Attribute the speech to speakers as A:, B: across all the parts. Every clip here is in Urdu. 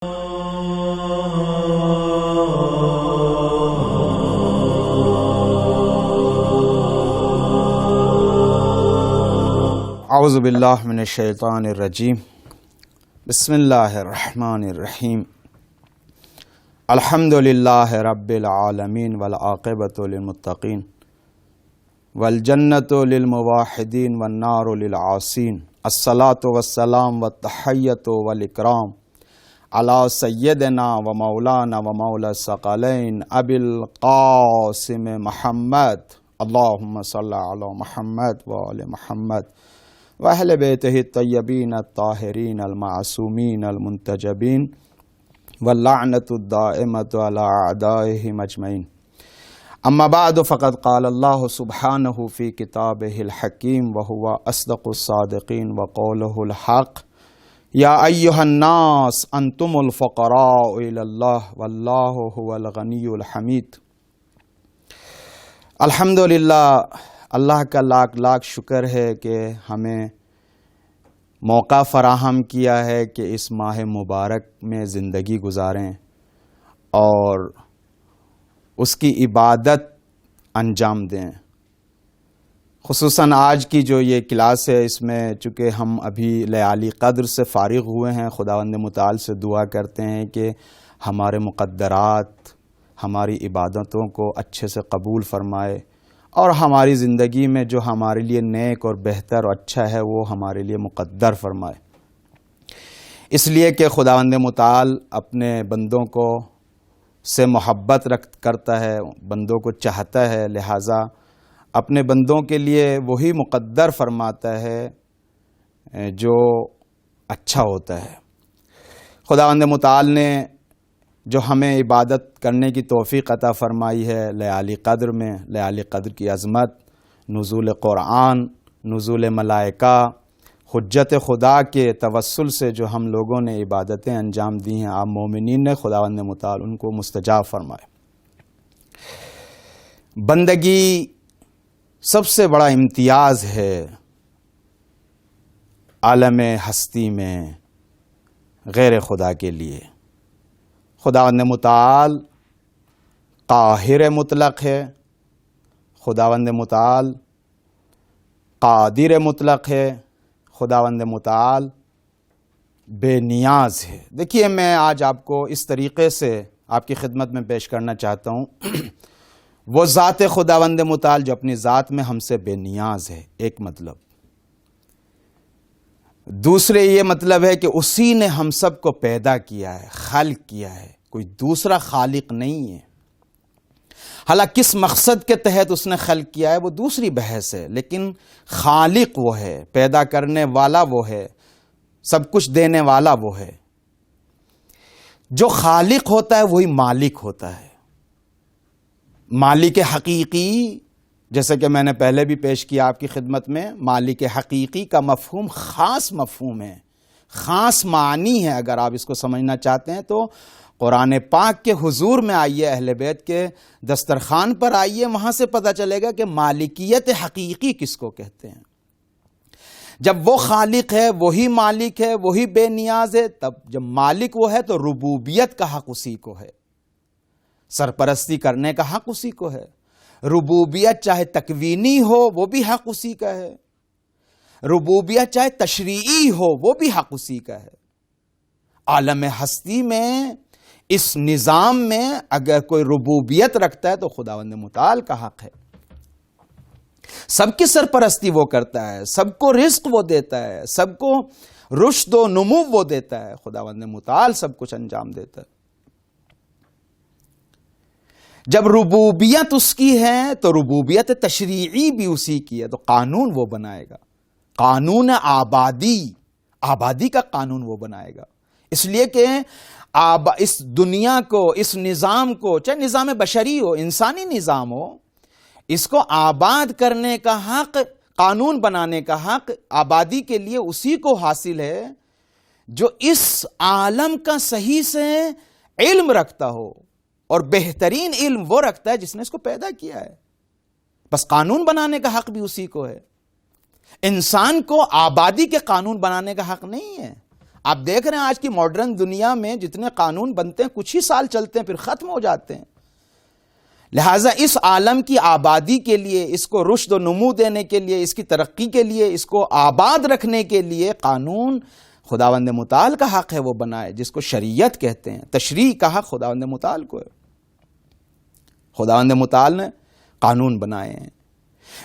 A: اعوذ باللہ من الشیطان الرجیم بسم اللہ الرحمن الرحیم الحمد للہ رب العالمین والعاقبۃ للمتقین والجنۃ للموحدین والنار للعاصین الصلاۃ والسلام والتحیۃ والاکرام علی سیدنا و مولانا و مولا الثقلین ابی القاسم محمد اللہم صلی علی محمد و آل محمد وأہل بیتہ الطیبین الطاہرین المعصومین المنتجبین واللعنۃ الدائمۃ علی اعدائہم اجمعین اما بعد فقد قال اللہ سبحانہ فی کتابہ الحکیم وہو اصدق الصادقین وقولہ الحق یا ایہا الناس انتم الفقراء الی اللہ واللہ هو الغنی الحمید۔ الحمدللہ، اللہ کا لاکھ لاکھ شکر ہے کہ ہمیں موقع فراہم کیا ہے کہ اس ماہ مبارک میں زندگی گزاریں اور اس کی عبادت انجام دیں۔ خصوصاً آج کی جو یہ کلاس ہے، اس میں چونکہ ہم ابھی لیالی قدر سے فارغ ہوئے ہیں، خداوند متعال سے دعا کرتے ہیں کہ ہمارے مقدرات، ہماری عبادتوں کو اچھے سے قبول فرمائے اور ہماری زندگی میں جو ہمارے لیے نیک اور بہتر اور اچھا ہے وہ ہمارے لیے مقدر فرمائے۔ اس لیے کہ خداوند متعال اپنے بندوں کو سے محبت کرتا ہے، بندوں کو چاہتا ہے، لہٰذا اپنے بندوں کے لیے وہی مقدر فرماتا ہے جو اچھا ہوتا ہے۔ خداوند متعال نے جو ہمیں عبادت کرنے کی توفیق عطا فرمائی ہے لیالی قدر میں، لیالی قدر کی عظمت، نزول قرآن، نزول ملائکہ، حجت خدا کے توسل سے جو ہم لوگوں نے عبادتیں انجام دی ہیں، آپ مومنین نے، خداوند متعال ان کو مستجاب فرمائے۔ بندگی سب سے بڑا امتیاز ہے عالم ہستی میں غیر خدا کے لیے۔ خداوند متعال قاہر مطلق ہے، خداوند متعال قادر مطلق ہے، خداوند متعال بے نیاز ہے۔ دیکھیے، میں آج آپ کو اس طریقے سے آپ کی خدمت میں پیش کرنا چاہتا ہوں۔ وہ ذات خداوند متعال جو اپنی ذات میں ہم سے بے نیاز ہے، ایک مطلب۔ دوسرے یہ مطلب ہے کہ اسی نے ہم سب کو پیدا کیا ہے، خلق کیا ہے، کوئی دوسرا خالق نہیں ہے۔ حالانکہ کس مقصد کے تحت اس نے خلق کیا ہے وہ دوسری بحث ہے، لیکن خالق وہ ہے، پیدا کرنے والا وہ ہے، سب کچھ دینے والا وہ ہے۔ جو خالق ہوتا ہے وہی مالک ہوتا ہے۔ مالک حقیقی، جیسے کہ میں نے پہلے بھی پیش کیا آپ کی خدمت میں، مالک حقیقی کا مفہوم خاص مفہوم ہے، خاص معنی ہے۔ اگر آپ اس کو سمجھنا چاہتے ہیں تو قرآن پاک کے حضور میں آئیے، اہل بیت کے دسترخوان پر آئیے، وہاں سے پتہ چلے گا کہ مالکیت حقیقی کس کو کہتے ہیں۔ جب وہ خالق ہے، وہی مالک ہے، وہی بے نیاز ہے، تب جب مالک وہ ہے تو ربوبیت کا حق اسی کو ہے، سرپرستی کرنے کا حق اسی کو ہے۔ ربوبیت چاہے تکوینی ہو وہ بھی حق اسی کا ہے، ربوبیت چاہے تشریعی ہو وہ بھی حق اسی کا ہے۔ عالم ہستی میں، اس نظام میں اگر کوئی ربوبیت رکھتا ہے تو خداوند متعال کا حق ہے۔ سب کی سرپرستی وہ کرتا ہے، سب کو رزق وہ دیتا ہے، سب کو رشد و نمو وہ دیتا ہے، خداوند متعال سب کچھ انجام دیتا ہے۔ جب ربوبیت اس کی ہے تو ربوبیت تشریعی بھی اسی کی ہے، تو قانون وہ بنائے گا، قانون آبادی کا قانون وہ بنائے گا۔ اس لیے کہ اس دنیا کو، اس نظام کو، چاہے نظام بشری ہو، انسانی نظام ہو، اس کو آباد کرنے کا حق، قانون بنانے کا حق آبادی کے لیے اسی کو حاصل ہے جو اس عالم کا صحیح سے علم رکھتا ہو، اور بہترین علم وہ رکھتا ہے جس نے اس کو پیدا کیا ہے۔ بس قانون بنانے کا حق بھی اسی کو ہے۔ انسان کو آبادی کے قانون بنانے کا حق نہیں ہے، آپ دیکھ رہے ہیں آج کی ماڈرن دنیا میں جتنے قانون بنتے ہیں کچھ ہی سال چلتے ہیں پھر ختم ہو جاتے ہیں. لہٰذا اس عالم کی آبادی کے لیے، اس کو رشد و نمو دینے کے لیے، اس کی ترقی کے لیے، اس کو آباد رکھنے کے لیے قانون خداوند متعال کا حق ہے وہ بنائے، جس کو شریعت کہتے ہیں. تشریع کا حق خداوند متعال کو ہے. خداوند متعال نے قانون بنائے ہیں.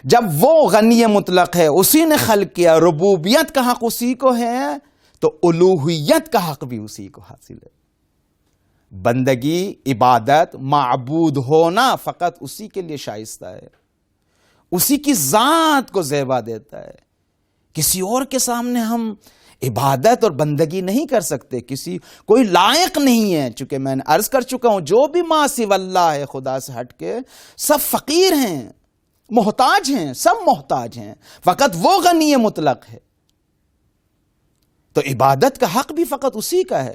A: جب وہ غنی مطلق ہے، اسی نے خلق کیا، ربوبیت کا حق اسی کو ہے، تو الوہیت کا حق بھی اسی کو حاصل ہے. بندگی، عبادت، معبود ہونا فقط اسی کے لیے شائستہ ہے. اسی کی ذات کو زیبا دیتا ہے. کسی اور کے سامنے ہم عبادت اور بندگی نہیں کر سکتے، کوئی لائق نہیں ہے. چونکہ میں نے عرض کر چکا ہوں، جو بھی ما سوی اللہ ہے خدا سے ہٹ کے، سب فقیر ہیں، محتاج ہیں، سب محتاج ہیں. فقط وہ غنی مطلق ہے. تو عبادت کا حق بھی فقط اسی کا ہے.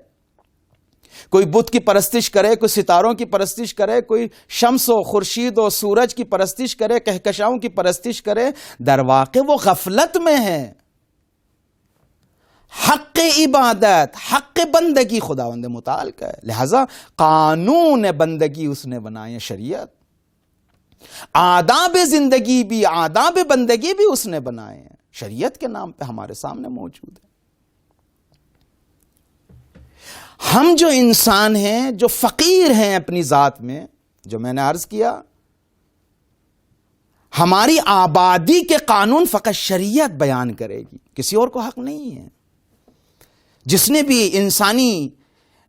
A: کوئی بت کی پرستش کرے، کوئی ستاروں کی پرستش کرے، کوئی شمس و خورشید و سورج کی پرستش کرے، کہکشاؤں کی پرستش کرے، در واقع وہ غفلت میں ہے. حق عبادت، حق بندگی خداوند متعال کا ہے. لہذا قانون بندگی اس نے بنائے، شریعت. آداب زندگی بھی، آداب بندگی بھی اس نے بنائے ہیں، شریعت کے نام پہ ہمارے سامنے موجود ہے. ہم جو انسان ہیں، جو فقیر ہیں اپنی ذات میں، جو میں نے عرض کیا، ہماری آبادی کے قانون فقط شریعت بیان کرے گی، کسی اور کو حق نہیں ہے. جس نے بھی انسانی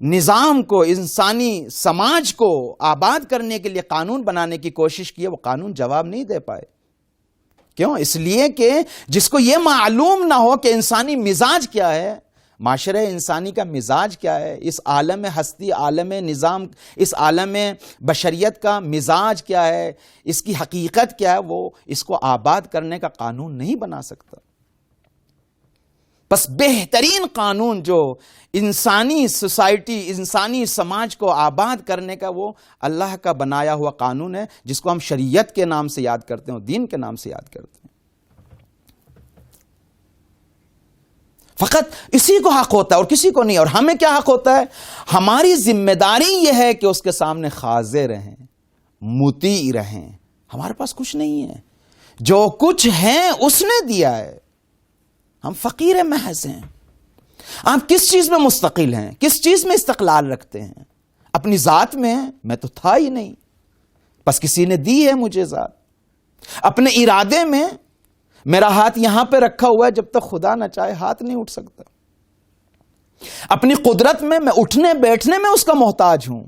A: نظام کو، انسانی سماج کو آباد کرنے کے لیے قانون بنانے کی کوشش کی، وہ قانون جواب نہیں دے پائے. کیوں؟ اس لیے کہ جس کو یہ معلوم نہ ہو کہ انسانی مزاج کیا ہے، معاشرہ انسانی کا مزاج کیا ہے، اس عالم ہستی، عالم نظام، اس عالم بشریت کا مزاج کیا ہے، اس کی حقیقت کیا ہے، وہ اس کو آباد کرنے کا قانون نہیں بنا سکتا. بس بہترین قانون جو انسانی سوسائٹی، انسانی سماج کو آباد کرنے کا، وہ اللہ کا بنایا ہوا قانون ہے، جس کو ہم شریعت کے نام سے یاد کرتے ہیں، دین کے نام سے یاد کرتے ہیں. فقط اسی کو حق ہوتا ہے اور کسی کو نہیں. اور ہمیں کیا حق ہوتا ہے؟ ہماری ذمہ داری یہ ہے کہ اس کے سامنے خاضع رہیں، مطیع رہیں. ہمارے پاس کچھ نہیں ہے، جو کچھ ہے اس نے دیا ہے. ہم فقیر محض ہیں. آپ کس چیز میں مستقل ہیں؟ کس چیز میں استقلال رکھتے ہیں؟ اپنی ذات میں ہیں؟ میں تو تھا ہی نہیں، بس کسی نے دی ہے مجھے ذات. اپنے ارادے میں میرا ہاتھ یہاں پہ رکھا ہوا ہے، جب تک خدا نہ چاہے ہاتھ نہیں اٹھ سکتا. اپنی قدرت میں اٹھنے بیٹھنے میں اس کا محتاج ہوں.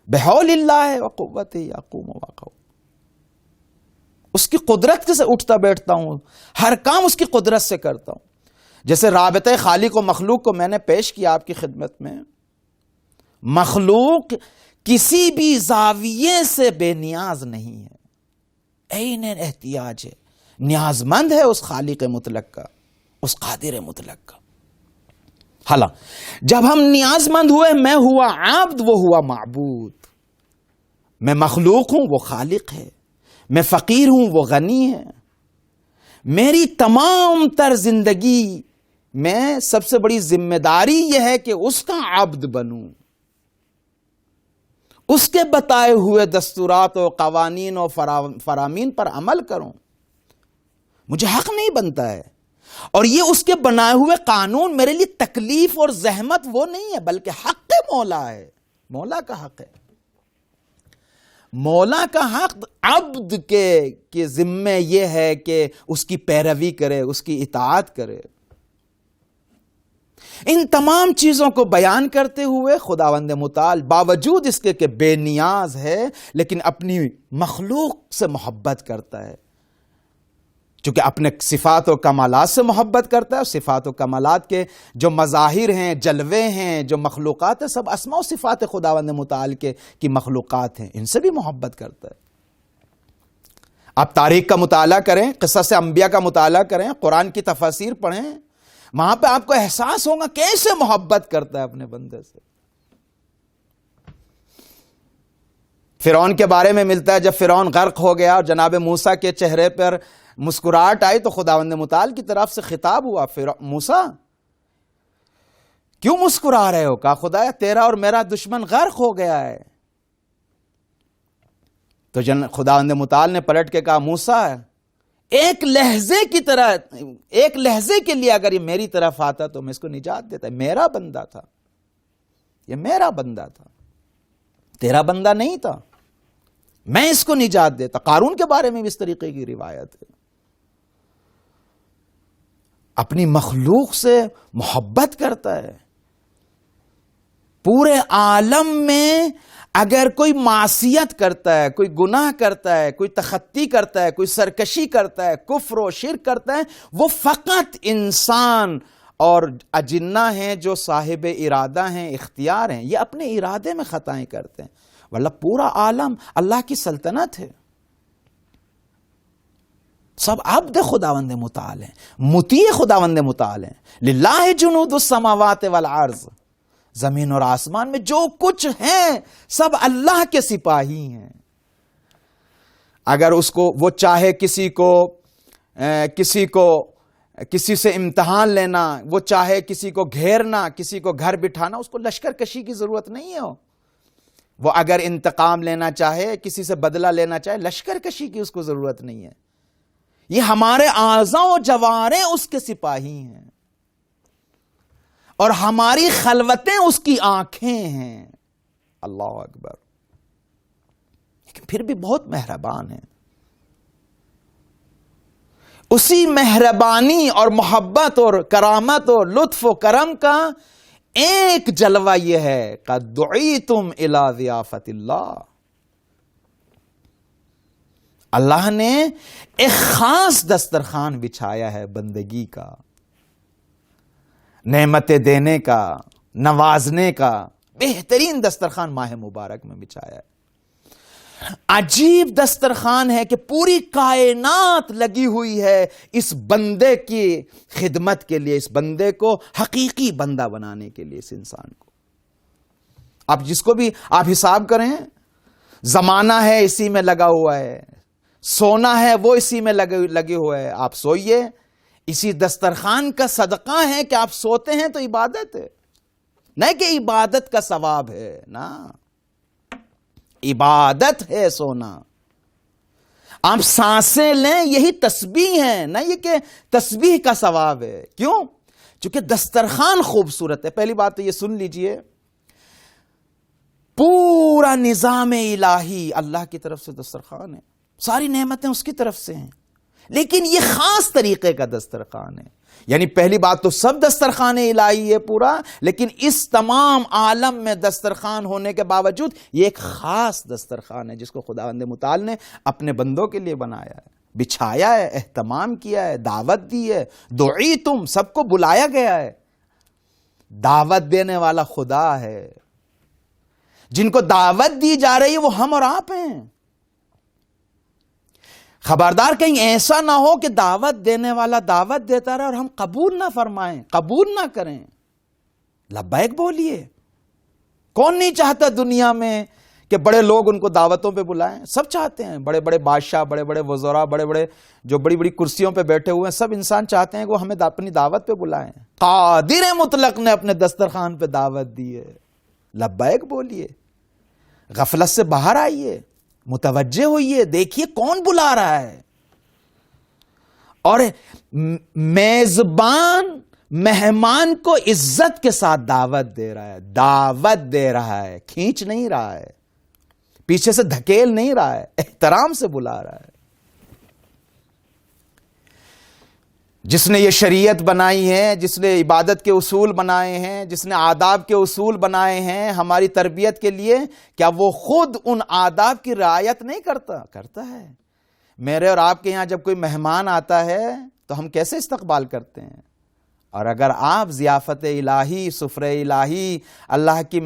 A: بحول اللہ و قوت یقوم و واقع. اس کی قدرت سے اٹھتا بیٹھتا ہوں، ہر کام اس کی قدرت سے کرتا ہوں. جیسے رابطہ خالق و مخلوق کو میں نے پیش کیا آپ کی خدمت میں. مخلوق کسی بھی زاویے سے بے نیاز نہیں ہے، عین احتیاج ہے، نیاز مند ہے اس خالق مطلق کا، اس قادر مطلق کا. حالا جب ہم نیاز مند ہوئے، میں ہوا عبد، وہ ہوا معبود. میں مخلوق ہوں، وہ خالق ہے. میں فقیر ہوں، وہ غنی ہے. میری تمام تر زندگی میں سب سے بڑی ذمہ داری یہ ہے کہ اس کا عبد بنوں، اس کے بتائے ہوئے دستورات و قوانین و فرامین پر عمل کروں. مجھے حق نہیں بنتا ہے. اور یہ اس کے بنائے ہوئے قانون میرے لیے تکلیف اور زحمت وہ نہیں ہے، بلکہ حق مولا ہے. مولا کا حق ہے. مولا کا حق عبد کے ذمے یہ ہے کہ اس کی پیروی کرے، اس کی اطاعت کرے. ان تمام چیزوں کو بیان کرتے ہوئے خداوند متعال باوجود اس کے کہ بے نیاز ہے، لیکن اپنی مخلوق سے محبت کرتا ہے. چونکہ اپنے صفات و کمالات سے محبت کرتا ہے. صفات و کمالات کے جو مظاہر ہیں، جلوے ہیں، جو مخلوقات ہیں، سب اسماء و صفات خداوند متعال کی مخلوقات ہیں، ان سے بھی محبت کرتا ہے. آپ تاریخ کا مطالعہ کریں، قصص انبیاء کا مطالعہ کریں، قرآن کی تفاسیر پڑھیں، وہاں پہ آپ کو احساس ہوگا کیسے محبت کرتا ہے اپنے بندے سے. فرعون کے بارے میں ملتا ہے، جب فرعون غرق ہو گیا اور جناب موسیٰ کے چہرے پر مسکراہٹ آئی تو خداوند متعال کی طرف سے خطاب ہوا، موسیٰ کیوں مسکرا رہے ہو؟ کہا خدایا تیرا اور میرا دشمن غرق ہو گیا ہے۔ تو خداوند متعال نے پلٹ کے کہا موسیٰ ایک لہجے کے لیے اگر یہ میری طرف آتا تو میں اس کو نجات دیتا۔ میرا بندہ تھا، یہ میرا بندہ تھا، تیرا بندہ نہیں تھا، میں اس کو نجات دیتا۔ قارون کے بارے میں بھی اس طریقے کی روایت ہے، اپنی مخلوق سے محبت کرتا ہے۔ پورے عالم میں اگر کوئی معصیت کرتا ہے، کوئی گناہ کرتا ہے، کوئی تخطی کرتا ہے، کوئی سرکشی کرتا ہے، کفر و شرک کرتا ہے، وہ فقط انسان اور اجنہ ہیں جو صاحب ارادہ ہیں، اختیار ہیں، یہ اپنے ارادے میں خطائیں کرتے ہیں، ورنہ پورا عالم اللہ کی سلطنت ہے، سب عبد خداوند متعال ہیں، مطیع خداوند متعال ہیں۔ للہ جنود السماوات والارض، زمین اور آسمان میں جو کچھ ہیں سب اللہ کے سپاہی ہیں۔ اگر اس کو وہ چاہے کسی سے امتحان لینا، وہ چاہے کسی کو گھیرنا، کسی کو گھر بٹھانا، اس کو لشکر کشی کی ضرورت نہیں ہے۔ وہ اگر انتقام لینا چاہے، کسی سے بدلہ لینا چاہے، لشکر کشی کی اس کو ضرورت نہیں ہے۔ یہ ہمارے اعضاء و جوارح اس کے سپاہی ہیں، اور ہماری خلوتیں اس کی آنکھیں ہیں۔ اللہ اکبر۔ لیکن پھر بھی بہت مہربان ہے۔ اسی مہربانی اور محبت اور کرامت اور لطف و کرم کا ایک جلوہ یہ ہے قد دعیتم الی ضیافت اللہ، اللہ نے ایک خاص دسترخوان بچھایا ہے بندگی کا، نعمتیں دینے کا، نوازنے کا بہترین دسترخوان ماہ مبارک میں بچھایا ہے۔ عجیب دسترخوان ہے کہ پوری کائنات لگی ہوئی ہے اس بندے کی خدمت کے لیے، اس بندے کو حقیقی بندہ بنانے کے لیے، اس انسان کو۔ اب جس کو بھی آپ حساب کریں، زمانہ ہے اسی میں لگا ہوا ہے، سونا ہے وہ اسی میں لگے ہوئے ہے، آپ سوئیے، اسی دسترخوان کا صدقہ ہے کہ آپ سوتے ہیں تو عبادت ہے، نہیں کہ عبادت کا ثواب ہے، نا، عبادت ہے سونا۔ آپ سانسیں لیں یہی تسبیح ہے، نہ یہ کہ تسبیح کا ثواب ہے۔ کیوں؟ چونکہ دسترخوان خوبصورت ہے۔ پہلی بات تو یہ سن لیجئے، پورا نظام الہی اللہ کی طرف سے دسترخوان ہے، ساری نعمتیں اس کی طرف سے ہیں، لیکن یہ خاص طریقے کا دسترخوان ہے۔ یعنی پہلی بات تو سب دسترخوان الہی ہے پورا، لیکن اس تمام عالم میں دسترخوان ہونے کے باوجود یہ ایک خاص دسترخوان ہے جس کو خداوند متعال نے اپنے بندوں کے لیے بنایا ہے، بچھایا ہے، اہتمام کیا ہے، دعوت دی ہے۔ دعیتم، سب کو بلایا گیا ہے، دعوت دینے والا خدا ہے، جن کو دعوت دی جا رہی ہے وہ ہم اور آپ ہیں۔ خبردار کہیں ایسا نہ ہو کہ دعوت دینے والا دعوت دیتا رہے اور ہم قبول نہ فرمائیں، قبول نہ کریں۔ لبیک بولیے۔ کون نہیں چاہتا دنیا میں کہ بڑے لوگ ان کو دعوتوں پہ بلائیں؟ سب چاہتے ہیں، بڑے بڑے بادشاہ، بڑے بڑے وزراء، بڑے بڑے جو بڑی بڑی کرسیوں پہ بیٹھے ہوئے ہیں، سب انسان چاہتے ہیں کہ وہ ہمیں اپنی دعوت پہ بلائیں۔ قادر مطلق نے اپنے دسترخوان پہ دعوت دی ہے، لبیک بولیے، غفلت سے باہر آئیے، متوجہ ہوئیے، دیکھیے کون بلا رہا ہے۔ اور میزبان مہمان کو عزت کے ساتھ دعوت دے رہا ہے، دعوت دے رہا ہے، کھینچ نہیں رہا ہے، پیچھے سے دھکیل نہیں رہا ہے، احترام سے بلا رہا ہے۔ جس نے یہ شریعت بنائی ہے، جس نے عبادت کے اصول بنائے ہیں، جس نے آداب کے اصول بنائے ہیں ہماری تربیت کے لیے، کیا وہ خود ان آداب کی رعایت نہیں کرتا ہے؟ میرے اور آپ کے یہاں جب کوئی مہمان آتا ہے تو ہم کیسے استقبال کرتے ہیں؟ اور اگر آپ ضیافت الہی، سفرہ الہی، اللہ کی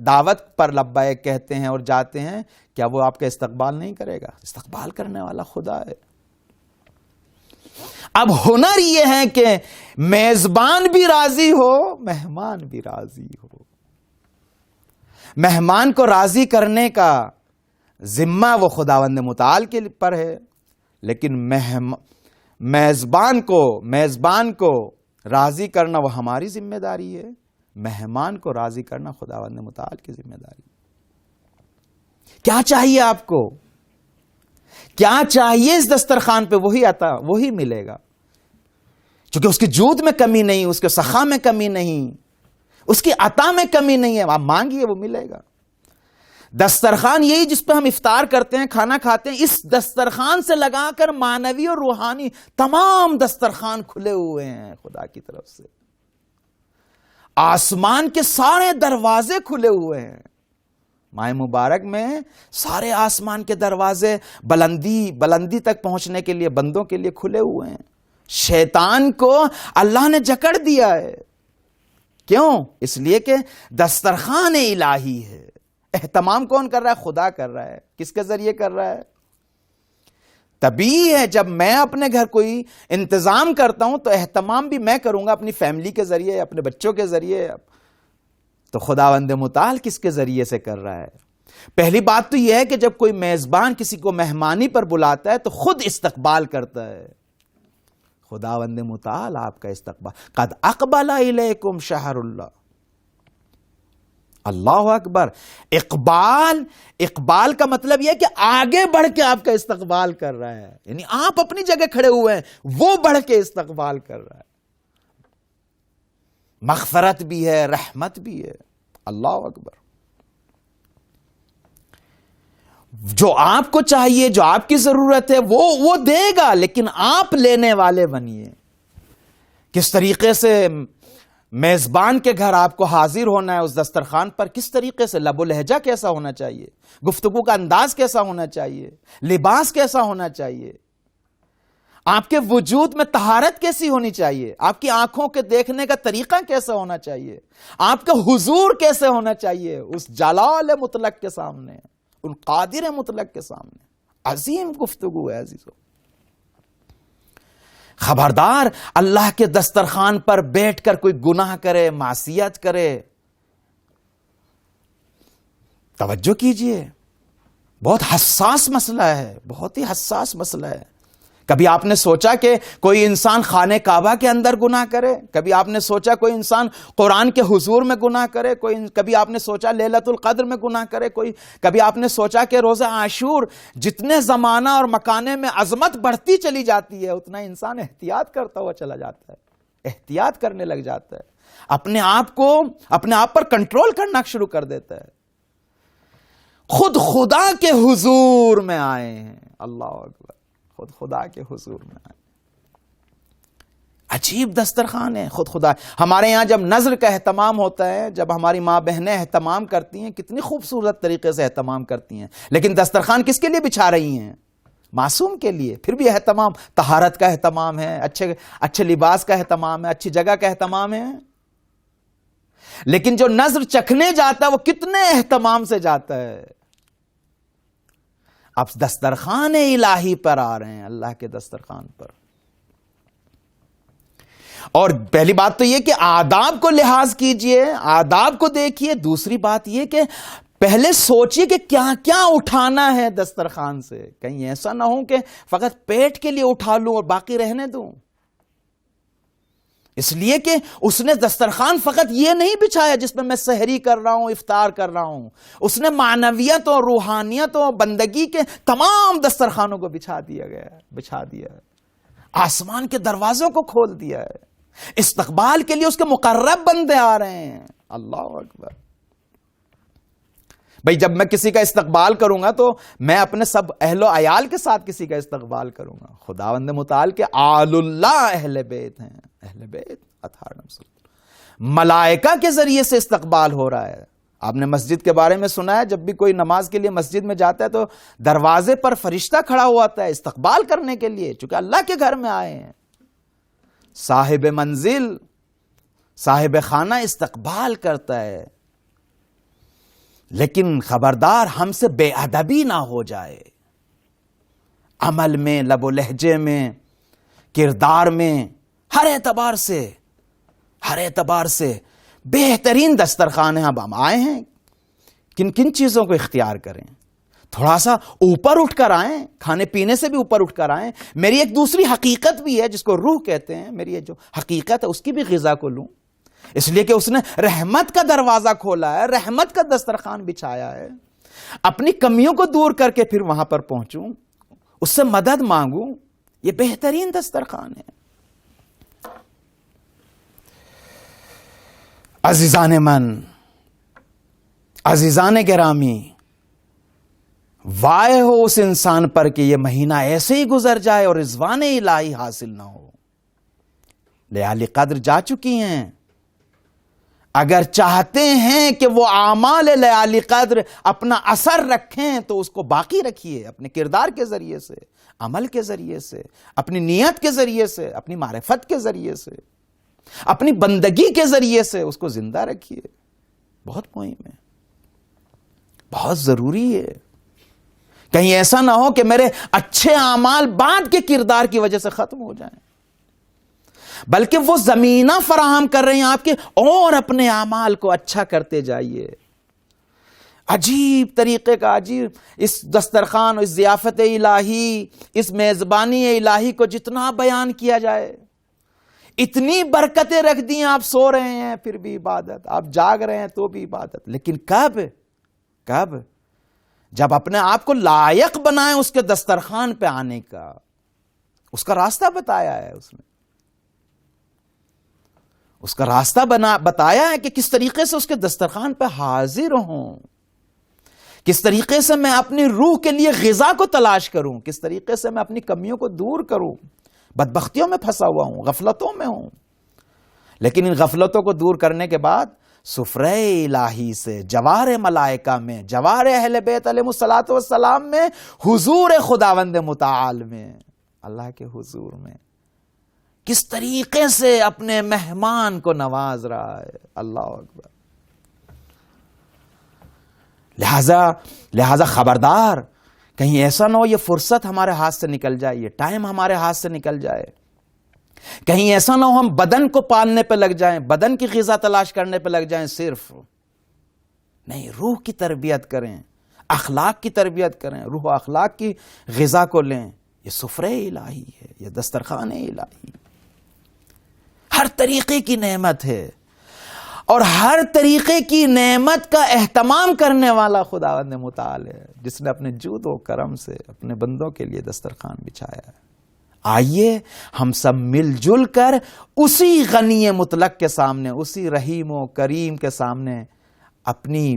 A: دعوت پر لبیک کہتے ہیں اور جاتے ہیں، کیا وہ آپ کا استقبال نہیں کرے گا؟ استقبال کرنے والا خدا ہے۔ اب ہنر یہ ہے کہ میزبان بھی راضی ہو، مہمان بھی راضی ہو۔ مہمان کو راضی کرنے کا ذمہ وہ خداوند متعال کے پر ہے، لیکن میزبان کو راضی کرنا وہ ہماری ذمہ داری ہے۔ مہمان کو راضی کرنا خداوند متعال کی ذمہ داری. کیا چاہیے آپ کو؟ کیا چاہیے اس دسترخوان پہ؟ وہی عطا، وہی ملے گا. چونکہ اس کی جود میں کمی نہیں، اس کے سخا میں کمی نہیں، اس کی عطا میں کمی نہیں ہے. آپ مانگیے وہ ملے گا. دسترخوان یہی جس پہ ہم افطار کرتے ہیں، کھانا کھاتے ہیں، اس دسترخوان سے لگا کر معنوی اور روحانی تمام دسترخوان کھلے ہوئے ہیں خدا کی طرف سے. آسمان کے سارے دروازے کھلے ہوئے ہیں. ماہ مبارک میں سارے آسمان کے دروازے بلندی تک پہنچنے کے لیے بندوں کے لیے کھلے ہوئے ہیں. شیطان کو اللہ نے جکڑ دیا ہے. کیوں؟ اس لیے کہ دسترخوان الہی ہے. اہتمام کون کر رہا ہے؟ خدا کر رہا ہے. کس کے ذریعے کر رہا ہے؟ طبیعی ہے جب میں اپنے گھر کوئی انتظام کرتا ہوں تو اہتمام بھی میں کروں گا اپنی فیملی کے ذریعے، اپنے بچوں کے ذریعے. تو خداوند متعال کس کے ذریعے سے کر رہا ہے؟ پہلی بات تو یہ ہے کہ جب کوئی میزبان کسی کو مہمانی پر بلاتا ہے تو خود استقبال کرتا ہے. خداوند متعال آپ کا استقبال. قد اقبل الیکم شہر اللہ. اللہ اکبر. اقبال کا مطلب یہ ہے کہ آگے بڑھ کے آپ کا استقبال کر رہا ہے. یعنی آپ اپنی جگہ کھڑے ہوئے ہیں، وہ بڑھ کے استقبال کر رہا ہے. مغفرت بھی ہے، رحمت بھی ہے. اللہ اکبر. جو آپ کو چاہیے، جو آپ کی ضرورت ہے وہ دے گا، لیکن آپ لینے والے بنیے. کس طریقے سے میزبان کے گھر آپ کو حاضر ہونا ہے اس دسترخوان پر، کس طریقے سے، لب و لہجہ کیسا ہونا چاہیے، گفتگو کا انداز کیسا ہونا چاہیے، لباس کیسا ہونا چاہیے، آپ کے وجود میں طہارت کیسی ہونی چاہیے، آپ کی آنکھوں کے دیکھنے کا طریقہ کیسا ہونا چاہیے، آپ کا حضور کیسے ہونا چاہیے اس جلال مطلق کے سامنے، ان قادر مطلق کے سامنے. عظیم گفتگو ہے عزیزو. خبردار اللہ کے دسترخوان پر بیٹھ کر کوئی گناہ کرے، معصیت کرے. توجہ کیجئے، بہت حساس مسئلہ ہے، بہت ہی حساس مسئلہ ہے. کبھی آپ نے سوچا کہ کوئی انسان خانہ کعبہ کے اندر گناہ کرے؟ کبھی آپ نے سوچا کوئی انسان قرآن کے حضور میں گناہ کرے؟ کبھی آپ نے سوچا لیلۃ القدر میں گناہ کرے؟ کبھی آپ نے سوچا کہ روزہ عاشور جتنے زمانہ اور مکانے میں عظمت بڑھتی چلی جاتی ہے اتنا انسان احتیاط کرتا ہوا چلا جاتا ہے، احتیاط کرنے لگ جاتا ہے، اپنے آپ پر کنٹرول کرنا شروع کر دیتا ہے. خود خدا کے حضور میں آئے ہیں. اللہ اکبر. خود خدا کے حضور میں آئے. عجیب دسترخوان ہے. خود خدا. ہمارے یہاں جب نذر کا اہتمام ہوتا ہے، جب ہماری ماں بہنیں اہتمام کرتی ہیں، کتنی خوبصورت طریقے سے اہتمام کرتی ہیں، لیکن دسترخوان کس کے لیے بچھا رہی ہیں؟ معصوم کے لیے. پھر بھی اہتمام، طہارت کا اہتمام ہے، اچھے لباس کا اہتمام ہے، اچھی جگہ کا اہتمام ہے. لیکن جو نذر چکھنے جاتا ہے وہ کتنے اہتمام سے جاتا ہے. اب دسترخوان الہی پر آ رہے ہیں، اللہ کے دسترخوان پر. اور پہلی بات تو یہ کہ آداب کو لحاظ کیجئے، آداب کو دیکھیے. دوسری بات یہ کہ پہلے سوچئے کہ کیا کیا اٹھانا ہے دسترخوان سے. کہیں ایسا نہ ہو کہ فقط پیٹ کے لیے اٹھا لوں اور باقی رہنے دوں. اس لیے کہ اس نے دسترخوان فقط یہ نہیں بچھایا جس میں سحری کر رہا ہوں، افطار کر رہا ہوں. اس نے معنویت اور روحانیت اور بندگی کے تمام دسترخوانوں کو بچھا دیا ہے. آسمان کے دروازوں کو کھول دیا ہے. استقبال کے لیے اس کے مقرب بندے آ رہے ہیں. اللہ اکبر. بھئی جب میں کسی کا استقبال کروں گا تو میں اپنے سب اہل و عیال کے ساتھ کسی کا استقبال کروں گا. خداوند متعال کے آل اللہ اہل بیت ہیں. اہل بیت اطہار نفس. ملائکہ کے ذریعے سے استقبال ہو رہا ہے. آپ نے مسجد کے بارے میں سنا ہے، جب بھی کوئی نماز کے لیے مسجد میں جاتا ہے تو دروازے پر فرشتہ کھڑا ہوا ہوتا ہے استقبال کرنے کے لیے، چونکہ اللہ کے گھر میں آئے ہیں. صاحب منزل، صاحب خانہ استقبال کرتا ہے. لیکن خبردار ہم سے بے ادبی نہ ہو جائے. عمل میں، لب و لہجے میں، کردار میں، ہر اعتبار سے بہترین دسترخوان ہے. اب ہم آئے ہیں، کن چیزوں کو اختیار کریں؟ تھوڑا سا اوپر اٹھ کر آئیں، کھانے پینے سے بھی اوپر اٹھ کر آئیں. میری ایک دوسری حقیقت بھی ہے جس کو روح کہتے ہیں. میری یہ جو حقیقت ہے اس کی بھی غذا کو لوں. اس لیے کہ اس نے رحمت کا دروازہ کھولا ہے، رحمت کا دسترخوان بچھایا ہے. اپنی کمیوں کو دور کر کے پھر وہاں پر پہنچوں، اس سے مدد مانگوں، یہ بہترین دسترخوان ہے. عزیزان من، عزیزان گرامی، وائے ہو اس انسان پر کہ یہ مہینہ ایسے ہی گزر جائے اور رضوان الہی حاصل نہ ہو. لیالی قدر جا چکی ہیں. اگر چاہتے ہیں کہ وہ اعمال لیالی قدر اپنا اثر رکھیں تو اس کو باقی رکھیے، اپنے کردار کے ذریعے سے، عمل کے ذریعے سے، اپنی نیت کے ذریعے سے، اپنی معرفت کے ذریعے سے، اپنی بندگی کے ذریعے سے اس کو زندہ رکھیے. بہت مہم ہے، بہت ضروری ہے. کہیں ایسا نہ ہو کہ میرے اچھے اعمال بعد کے کردار کی وجہ سے ختم ہو جائیں، بلکہ وہ زمینہ فراہم کر رہے ہیں آپ کے، اور اپنے اعمال کو اچھا کرتے جائیے. عجیب طریقے کا، عجیب اس دسترخوان، اس ضیافت الہی، اس میزبانی الہی کو جتنا بیان کیا جائے، اتنی برکتیں رکھ دی ہیں. آپ سو رہے ہیں پھر بھی عبادت، آپ جاگ رہے ہیں تو بھی عبادت. لیکن کب جب اپنے آپ کو لائق بنائیں اس کے دسترخوان پہ آنے کا. اس کا راستہ بتایا ہے، اس کا راستہ بتایا ہے کہ کس طریقے سے اس کے دسترخوان پہ حاضر ہوں، کس طریقے سے میں اپنی روح کے لیے غذا کو تلاش کروں، کس طریقے سے میں اپنی کمیوں کو دور کروں. بدبختیوں میں پھنسا ہوا ہوں، غفلتوں میں ہوں، لیکن ان غفلتوں کو دور کرنے کے بعد سفرہ الہی سے، جوار ملائکہ میں، جوار اہل بیت علیہ الصلوۃ والسلام میں، حضور خداوند متعال میں، اللہ کے حضور میں کس طریقے سے اپنے مہمان کو نواز رہا ہے. اللہ اکبر. لہذا خبردار، کہیں ایسا نہ ہو یہ فرصت ہمارے ہاتھ سے نکل جائے، یہ ٹائم ہمارے ہاتھ سے نکل جائے. کہیں ایسا نہ ہو ہم بدن کو پالنے پہ لگ جائیں، بدن کی غذا تلاش کرنے پہ لگ جائیں. صرف نہیں، روح کی تربیت کریں، اخلاق کی تربیت کریں، روح و اخلاق کی غذا کو لیں. یہ سفرہ الہی ہے، یہ دسترخوان الہی، ہر طریقے کی نعمت ہے، اور ہر طریقے کی نعمت کا اہتمام کرنے والا خداوند متعال ہے، جس نے اپنے جود و کرم سے اپنے بندوں کے لیے دسترخوان بچھایا ہے. آئیے ہم سب مل جل کر اسی غنی مطلق کے سامنے، اسی رحیم و کریم کے سامنے اپنی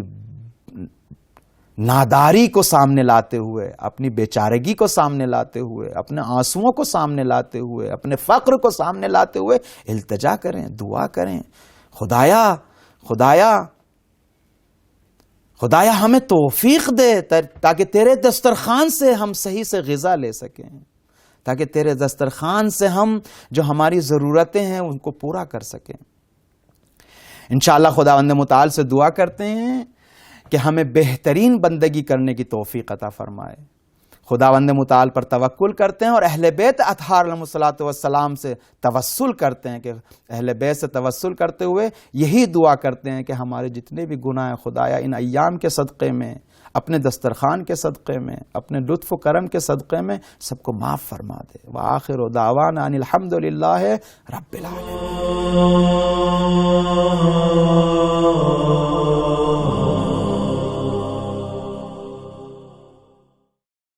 A: ناداری کو سامنے لاتے ہوئے، اپنی بیچارگی کو سامنے لاتے ہوئے، اپنے آنسوؤں کو سامنے لاتے ہوئے، اپنے فقر کو سامنے لاتے ہوئے التجا کریں، دعا کریں. خدایا ہمیں توفیق دے تاکہ تیرے دسترخوان سے ہم صحیح سے غذا لے سکیں، تاکہ تیرے دسترخوان سے ہم جو ہماری ضرورتیں ہیں ان کو پورا کر سکیں. انشاءاللہ خداوند متعال سے دعا کرتے ہیں کہ ہمیں بہترین بندگی کرنے کی توفیق عطا فرمائے. خداوند متعال پر توکل کرتے ہیں اور اہل بیت اطہار علیہ الصلوۃ والسلام سے توسل کرتے ہیں، کہ اہل بیت سے توسل کرتے ہوئے یہی دعا کرتے ہیں کہ ہمارے جتنے بھی گناہ ہیں خدایا ان ایام کے صدقے میں، اپنے دسترخوان کے صدقے میں، اپنے لطف و کرم کے صدقے میں سب کو معاف فرما دے. وآخر دعوانا ان الحمدللہ رب العالمین.